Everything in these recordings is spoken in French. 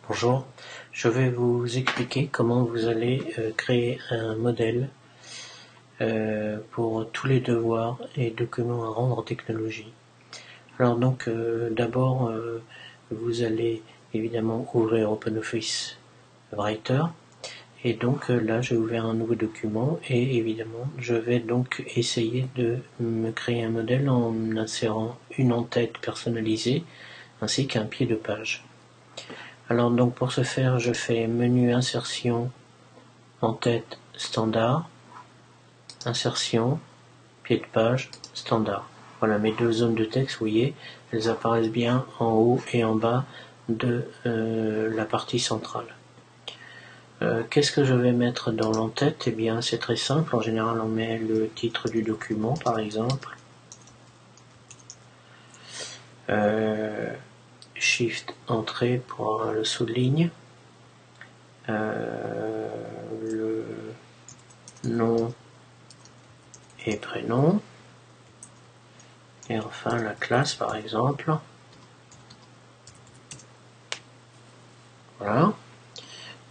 Bonjour, je vais vous expliquer comment vous allez créer un modèle pour tous les devoirs et documents à rendre en technologie. Alors donc d'abord vous allez évidemment ouvrir OpenOffice Writer et donc là j'ai ouvert un nouveau document et évidemment je vais donc essayer de me créer un modèle en insérant une en-tête personnalisée ainsi qu'un pied de page. Alors donc pour ce faire, je fais menu insertion, en-tête standard, insertion, pied de page standard. Voilà mes deux zones de texte, vous voyez, elles apparaissent bien en haut et en bas de la partie centrale. Qu'est-ce que je vais mettre dans l'en-tête? Eh bien c'est très simple, en général on met le titre du document par exemple. Shift entrée pour le sous-ligne. Le nom et prénom, et enfin la classe par exemple. Voilà.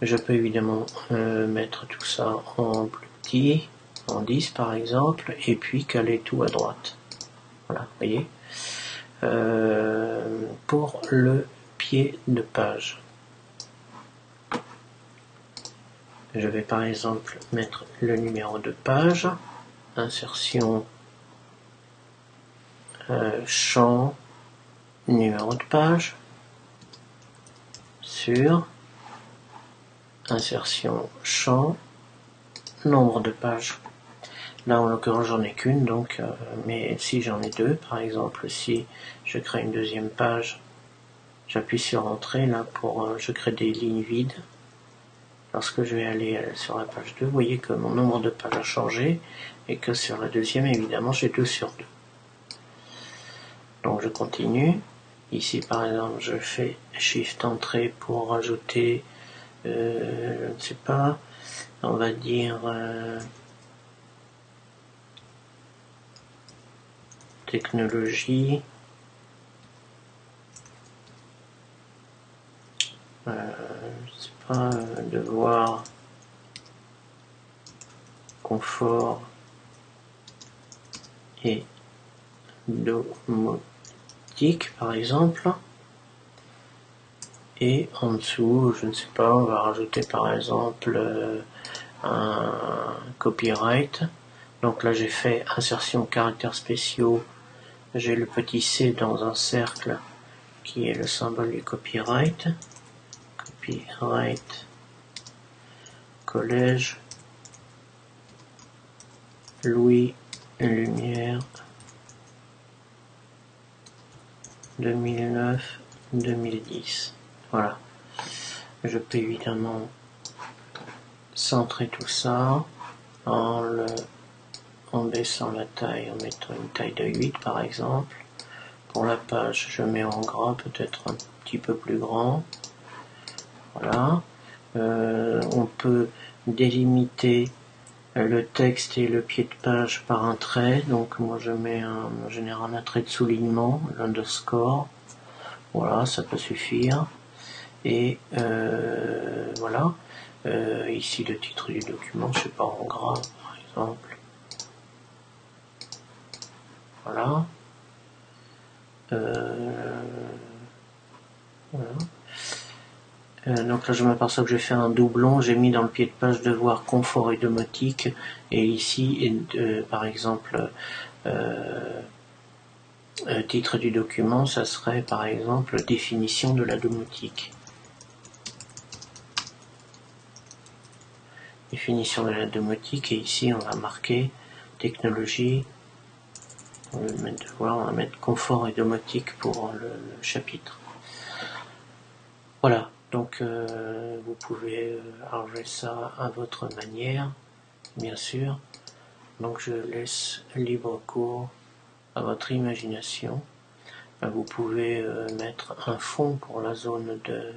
Je peux évidemment mettre tout ça en plus petit, en 10 par exemple, et puis caler tout à droite. Voilà, vous voyez. Pour le pied de page, je vais par exemple mettre le numéro de page, insertion, champ, numéro de page, sur, insertion, champ, nombre de pages. Là en l'occurrence j'en ai qu'une, donc mais si j'en ai deux, par exemple si je crée une deuxième page, j'appuie sur entrée là pour je crée des lignes vides. Lorsque je vais aller sur la page 2, vous voyez que mon nombre de pages a changé et que sur la deuxième évidemment j'ai 2 sur 2. Donc je continue. Ici par exemple je fais Shift entrée pour rajouter je ne sais pas, on va dire technologie, je sais pas, devoir, confort et domotique par exemple. Et en dessous, je ne sais pas, on va rajouter par exemple un copyright. Donc là j'ai fait insertion caractères spéciaux, j'ai le petit C dans un cercle qui est le symbole du copyright. Copyright, collège, Louis Lumière, 2009-2010. Voilà. Je peux évidemment centrer tout ça en baissant la taille, en mettant une taille de 8 par exemple. Pour la page, je mets en gras, peut-être un petit peu plus grand. Voilà. On peut délimiter le texte et le pied de page par un trait. Donc moi je mets en général un trait de soulignement, l'underscore. Voilà, ça peut suffire. Et voilà. Ici le titre du document, je sais pas, en gras par exemple. Voilà. Voilà. Donc là je m'aperçois que j'ai fait un doublon, j'ai mis dans le pied de page devoir confort et domotique, et ici par exemple titre du document, ça serait par exemple définition de la domotique. Définition de la domotique, et ici on va marquer technologie, on va mettre confort et domotique pour le chapitre. Voilà. Donc vous pouvez arranger ça à votre manière, bien sûr. Donc je laisse libre cours à votre imagination. Vous pouvez mettre un fond pour la zone de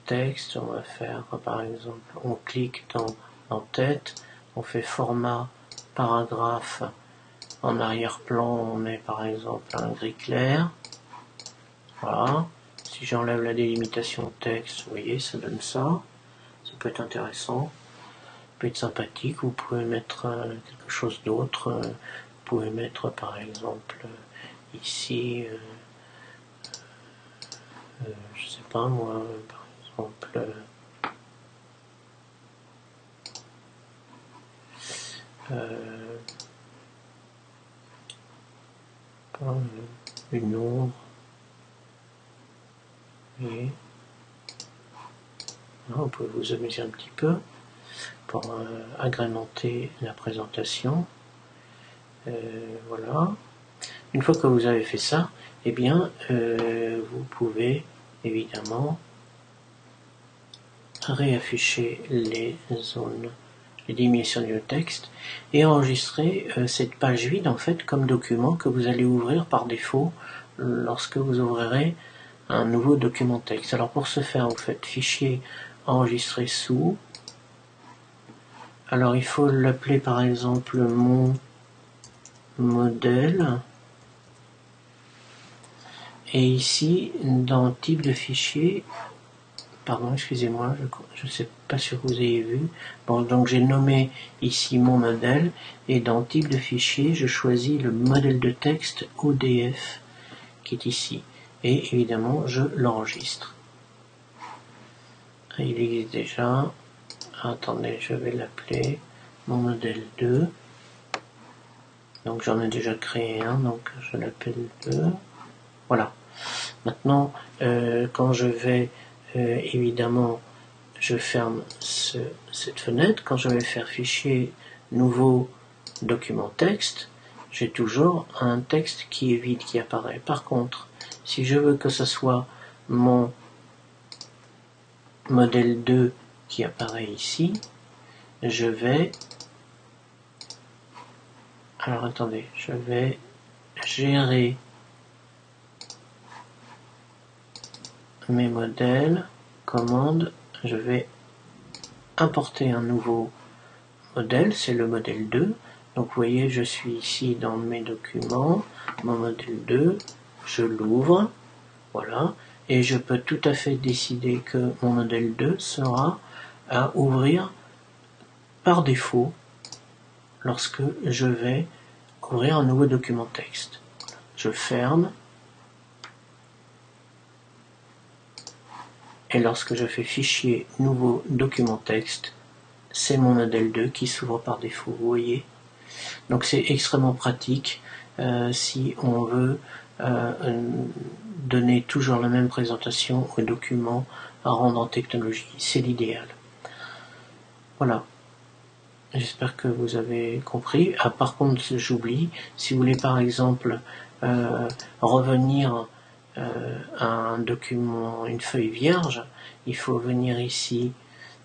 texte. On va faire par exemple, on clique dans tête, on fait format paragraphe, en arrière-plan on met par exemple un gris clair. Voilà. Si j'enlève la délimitation texte, vous voyez, ça donne ça. Ça peut être intéressant, ça peut être sympathique. Vous pouvez mettre quelque chose d'autre. Vous pouvez mettre par exemple ici, je sais pas moi, par exemple, une ombre. Et vous pouvez vous amuser un petit peu pour agrémenter la présentation. Voilà. Une fois que vous avez fait ça, eh bien, vous pouvez évidemment réafficher les zones, les diminutions du texte et enregistrer cette page vide en fait comme document que vous allez ouvrir par défaut lorsque vous ouvrirez un nouveau document texte. Alors pour ce faire, vous faites fichier enregistrer sous. Alors il faut l'appeler par exemple mon modèle. Et ici, dans type de fichier, pardon, excusez-moi, je ne sais pas si vous avez vu. Bon, donc j'ai nommé ici mon modèle, et dans type de fichier, je choisis le modèle de texte ODF qui est ici. Et évidemment, je l'enregistre. Il existe déjà. Attendez, je vais l'appeler mon modèle 2. Donc j'en ai déjà créé un, donc je l'appelle 2. Voilà. Maintenant, quand je vais, évidemment, je ferme cette fenêtre. Quand je vais faire fichier nouveau document texte, j'ai toujours un texte qui est vide, qui apparaît. Par contre, si je veux que ce soit mon modèle 2 qui apparaît ici, je vais... Alors attendez, je vais gérer mes modèles, commande, je vais importer un nouveau modèle, c'est le modèle 2. Donc vous voyez, je suis ici dans mes documents, mon modèle 2, je l'ouvre, voilà, et je peux tout à fait décider que mon modèle 2 sera à ouvrir par défaut lorsque je vais ouvrir un nouveau document texte. Je ferme. Et lorsque je fais fichier nouveau document texte, c'est mon modèle 2 qui s'ouvre par défaut, vous voyez. Donc c'est extrêmement pratique si on veut donner toujours la même présentation au document à rendre en technologie. C'est l'idéal. Voilà. J'espère que vous avez compris. Ah, par contre, j'oublie, si vous voulez par exemple revenir à un document, une feuille vierge, il faut venir ici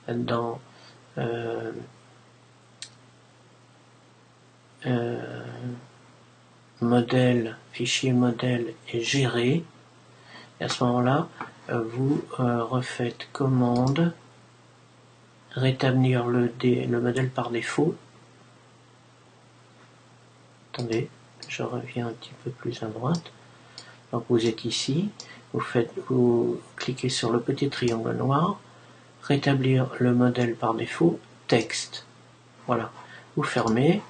dans modèle, fichier modèle et gérer. Et à ce moment-là, vous refaites commande, rétablir le modèle par défaut. Attendez, je reviens un petit peu plus à droite. Donc vous êtes ici, vous cliquez sur le petit triangle noir, rétablir le modèle par défaut, texte. Voilà, vous fermez,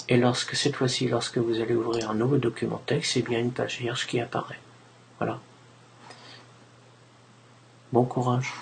et cette fois-ci, lorsque vous allez ouvrir un nouveau document texte, c'est bien une page vierge qui apparaît. Voilà. Bon courage.